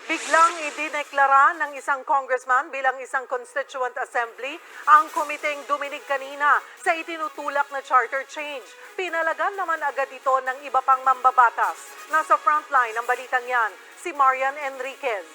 Biglang idineklara ng isang congressman bilang isang constituent assembly ang komiteng duminig kanina sa itinutulak na charter change. Pinalagan naman agad ito ng iba pang mambabatas. Nasa frontline ng balitang yan, si Marianne Enriquez.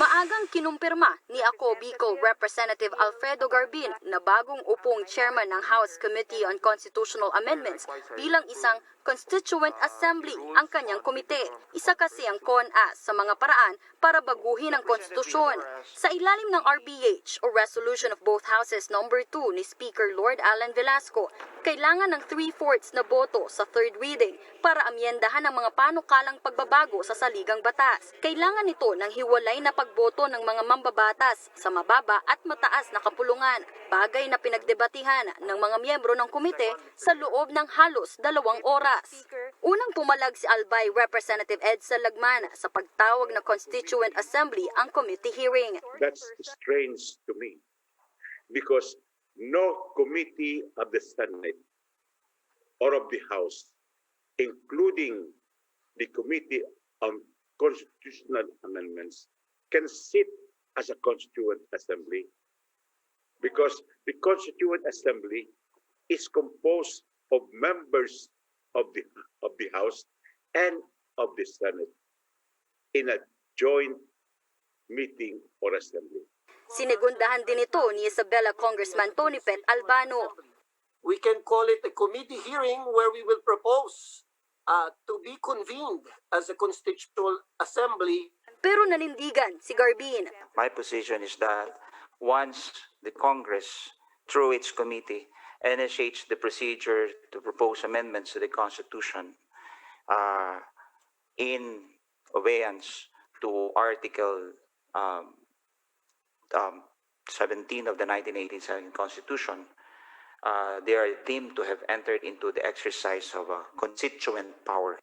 Maagang kinumpirma ni Ako Bicol Representative Alfredo Garbin na bagong upong chairman ng House Committee on Constitutional Amendments bilang isang constituent assembly ang kanyang komite. Isa kasi ang CONA sa mga paraan para baguhin ang konstitusyon. Sa ilalim ng RBH o Resolution of Both Houses No. 2 ni Speaker Lord Alan Velasco, kailangan ng 3/4 na boto sa third reading para amyendahan ang mga panukalang pagbabago sa saligang batas. Kailangan ito ng hiwalay na pagboto ng mga mambabatas sa mababa at mataas na kapulungan, bagay na pinagdebatihan ng mga miyembro ng komite sa loob ng halos 2 oras. Unang pumalag si Albay Representative Edsa Lagman sa pagtawag na Constituent Assembly ang committee hearing. That's strange to me because no committee of the Senate or of the House, including the Committee on Constitutional Amendments, can sit as a Constituent Assembly because the Constituent Assembly is composed of members of the House and of the Senate in a joint meeting or assembly. Sinigundahan din ito ni Isabela Congressman Tony Pet Albano. We can call it a committee hearing where we will propose to be convened as a constitutional assembly. Pero nanindigan si Garbin. My position is that once the Congress, through its committee, initiates the procedure to propose amendments to the Constitution in obeyance to Article 17 of the 1987 Constitution, they are deemed to have entered into the exercise of a constituent power.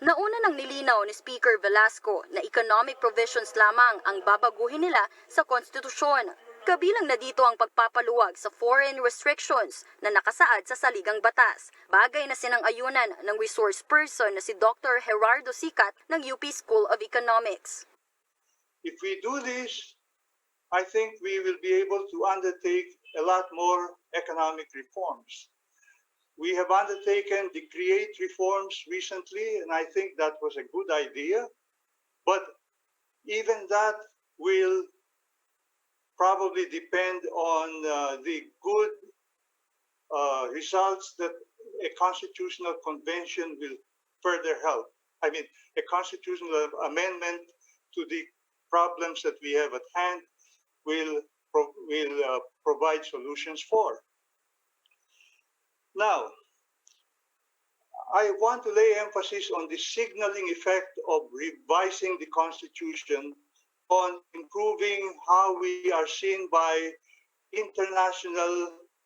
Nauna nang nilinaw ni Speaker Velasco na economic provisions lamang ang babaguhin nila sa konstitusyon. Kabilang na dito ang pagpapaluwag sa foreign restrictions na nakasaad sa saligang batas, bagay na sinang-ayunan ng resource person na si Dr. Gerardo Sicat ng UP School of Economics. If we do this, I think we will be able to undertake a lot more economic reforms. We have undertaken the CREATE reforms recently, and I think that was a good idea. But even that will probably depend on the good results that a constitutional convention will further help. I mean, a constitutional amendment to the problems that we have at hand will provide solutions for. Now, I want to lay emphasis on the signaling effect of revising the Constitution on improving how we are seen by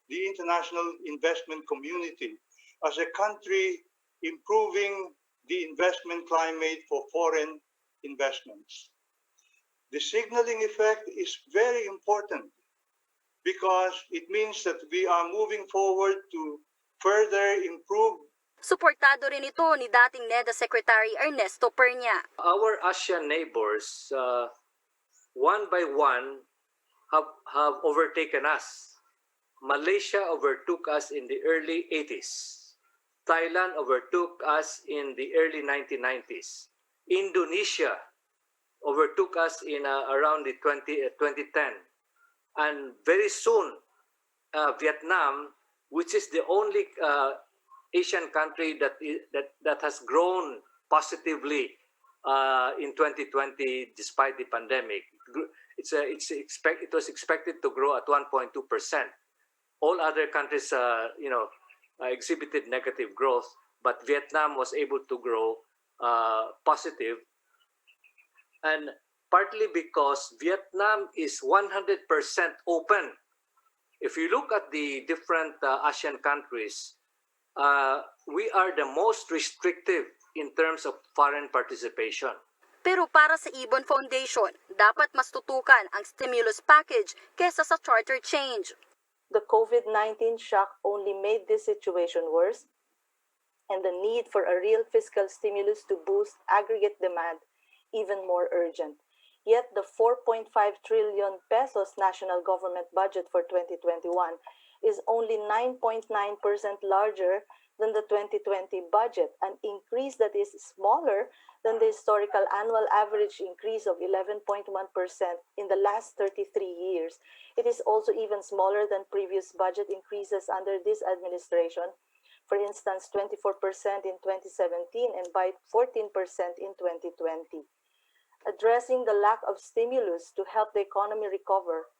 the international investment community as a country improving the investment climate for foreign investments. The signaling effect is very important because it means that we are moving forward to further improve. Suportado rin ito ni dating NEDA Secretary Ernesto Perña. Our ASEAN neighbors, one by one, have overtaken us. Malaysia overtook us in the early 80s. Thailand overtook us in the early 1990s. Indonesia overtook us in around the 2010. And very soon, Vietnam, which is the only Asian country that has grown positively in 2020 despite the pandemic. It was expected to grow at 1.2%. All other countries, exhibited negative growth, but Vietnam was able to grow positive, and partly because Vietnam is 100% open. If you look at the different ASEAN countries, we are the most restrictive in terms of foreign participation. Pero para sa Ibon Foundation, dapat mas tutukan ang stimulus package kesa sa charter change. The COVID-19 shock only made this situation worse, and the need for a real fiscal stimulus to boost aggregate demand even more urgent. Yet the 4.5 trillion pesos national government budget for 2021 is only 9.9% larger than the 2020 budget, an increase that is smaller than the historical annual average increase of 11.1% in the last 33 years. It is also even smaller than previous budget increases under this administration, for instance, 24% in 2017 and by 14% in 2020. Addressing the lack of stimulus to help the economy recover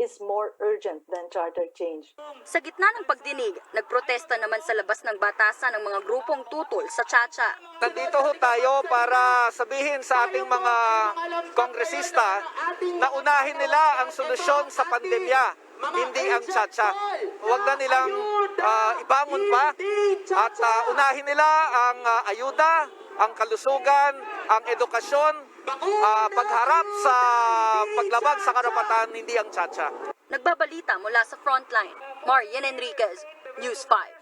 is more urgent than charter change. Sa gitna ng pagdinig, nagprotesta naman sa labas ng batasan ng mga grupong tutol sa Chacha. Nandito ho tayo para sabihin sa ating mga kongresista na unahin nila ang solusyon sa pandemya, hindi ang Chacha. Huwag na nilang ibangon pa at unahin nila ang ayuda, ang kalusugan, ang edukasyon, pagharap sa paglabag sa karapatan, hindi ang Chacha. Nagbabalita mula sa frontline, Marianne Enriquez, News 5.